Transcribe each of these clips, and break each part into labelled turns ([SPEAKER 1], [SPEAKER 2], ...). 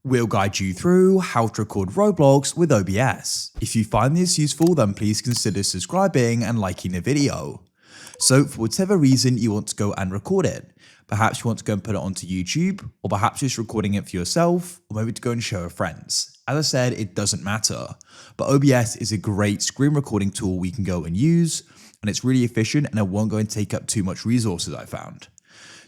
[SPEAKER 1] We'll guide you through how to record Roblox with OBS. If you find this useful, then please consider subscribing and liking the video. So for whatever reason you want to go and record it, perhaps you want to go and put it onto YouTube, or perhaps just recording it for yourself, or maybe to go and show with friends. As I said, it doesn't matter, but OBS is a great screen recording tool we can go and use, and it's really efficient and it won't go and take up too much resources, I found.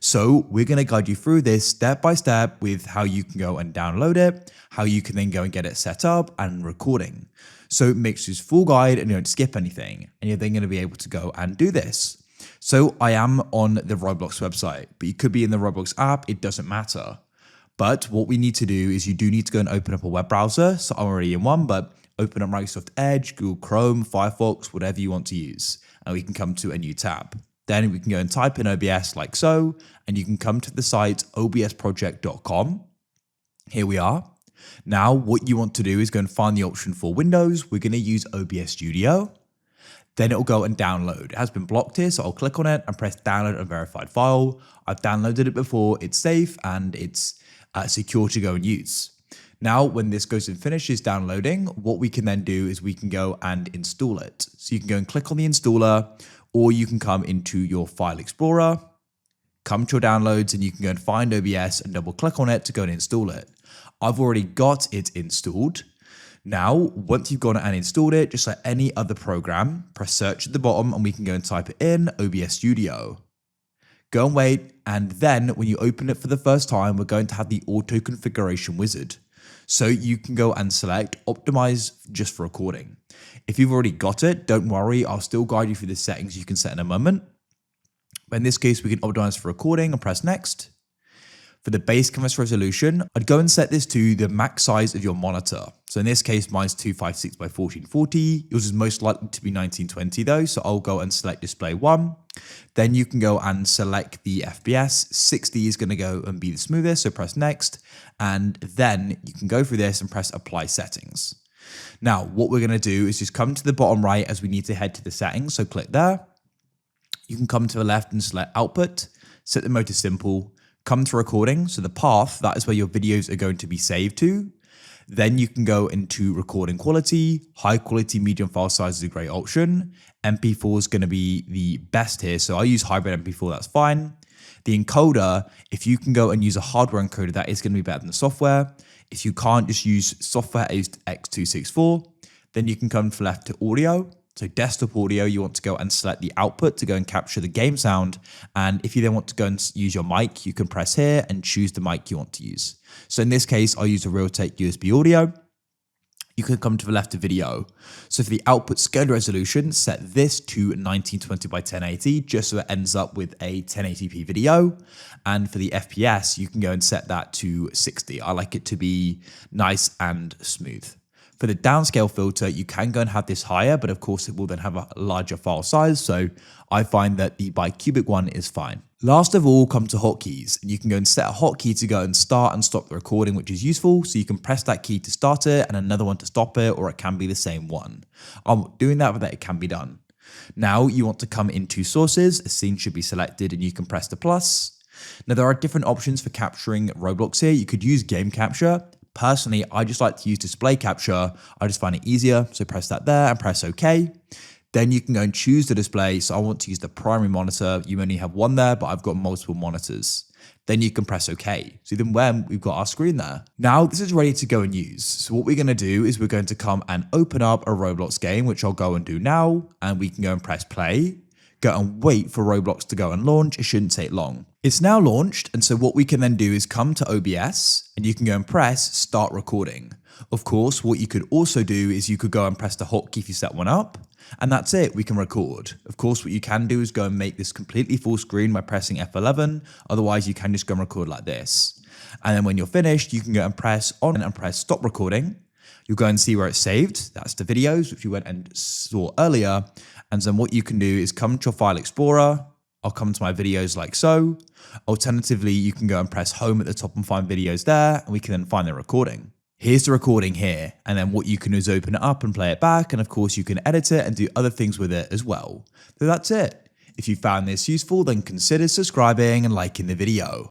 [SPEAKER 1] So we're going to guide you through this step by step with how you can go and download it, how you can then go and get it set up and recording. So it makes this full guide and you don't skip anything, and you're then going to be able to go and do this. So I am on the Roblox website, but you could be in the Roblox app, it doesn't matter. But what we need to do is you do need to go and open up a web browser. So I'm already in one, but open up Microsoft Edge, Google Chrome, Firefox, whatever you want to use. And we can come to a new tab. Then we can go and type in OBS like so, and you can come to the site obsproject.com. Here we are. Now, what you want to do is go and find the option for Windows. We're going to use OBS Studio. Then it'll go and download. It has been blocked here, so I'll click on it and press download a verified file. I've downloaded it before, it's safe and it's secure to go and use. Now, when this goes and finishes downloading, what we can then do is we can go and install it. So you can go and click on the installer, or you can come into your file explorer, come to your downloads, and you can go and find OBS and double click on it to go and install it. I've already got it installed. Now, once you've gone and installed it, just like any other program, press search at the bottom and we can go and type it in OBS Studio. Go and wait, and then when you open it for the first time, we're going to have the auto configuration wizard. So you can go and select optimize just for recording. If you've already got it, don't worry, I'll still guide you through the settings you can set in a moment. But in this case, we can optimize for recording and press next. For the base canvas resolution, I'd go and set this to the max size of your monitor. So in this case, mine's 256 by 1440. Yours is most likely to be 1920 though, so I'll go and select display 1. Then you can go and select the FPS. 60 is going to go and be the smoothest, so press next. And then you can go through this and press apply settings. Now, what we're going to do is just come to the bottom right as we need to head to the settings. So click there. You can come to the left and select output, set the mode to simple, come to recording. So the path, that is where your videos are going to be saved to. Then you can go into recording quality. High quality medium file size is a great option. MP4 is going to be the best here. So I use hybrid MP4, that's fine. The encoder, if you can go and use a hardware encoder, that is going to be better than the software. If you can't, just use software X264. Then you can come to left to audio. So desktop audio, you want to go and select the output to go and capture the game sound. And if you then want to go and use your mic, you can press here and choose the mic you want to use. So in this case, I'll use a Realtek USB audio. You can come to the left of video. So for the output scale resolution, set this to 1920 by 1080, just so it ends up with a 1080p video. And for the FPS, you can go and set that to 60. I like it to be nice and smooth. For the downscale filter, you can go and have this higher, but of course it will then have a larger file size. So I find that the bicubic one is fine. Last of all, come to hotkeys, and you can go and set a hotkey to go and start and stop the recording, which is useful. So you can press that key to start it and another one to stop it, or it can be the same one. I'm doing that, but that it can be done. Now you want to come into sources, a scene should be selected, and you can press the plus. Now there are different options for capturing Roblox here. You could use game capture. Personally, I just like to use display capture. I just find it easier. So press that there and press OK. Then you can go and choose the display. So I want to use the primary monitor. You only have one there, but I've got multiple monitors. Then you can press OK. So then when we've got our screen there. Now this is ready to go and use. So what we're going to do is we're going to come and open up a Roblox game, which I'll go and do now. And we can go and press play. Go and wait for Roblox to go and launch. It shouldn't take long. It's now launched, and so what we can then do is come to OBS and you can go and press start recording. Of course, what you could also do is you could go and press the hotkey if you set one up, and that's it, we can record. Of course, what you can do is go and make this completely full screen by pressing F11, otherwise you can just go and record like this. And then when you're finished, you can go and press on and press stop recording. You'll go and see where it's saved. That's the videos, which you went and saw earlier. And then what you can do is come to your file explorer. I'll come to my videos like so. Alternatively, you can go and press home at the top and find videos there, and we can then find the recording. Here's the recording here, and then what you can do is open it up and play it back, and of course you can edit it and do other things with it as well. So that's it. If you found this useful, then consider subscribing and liking the video.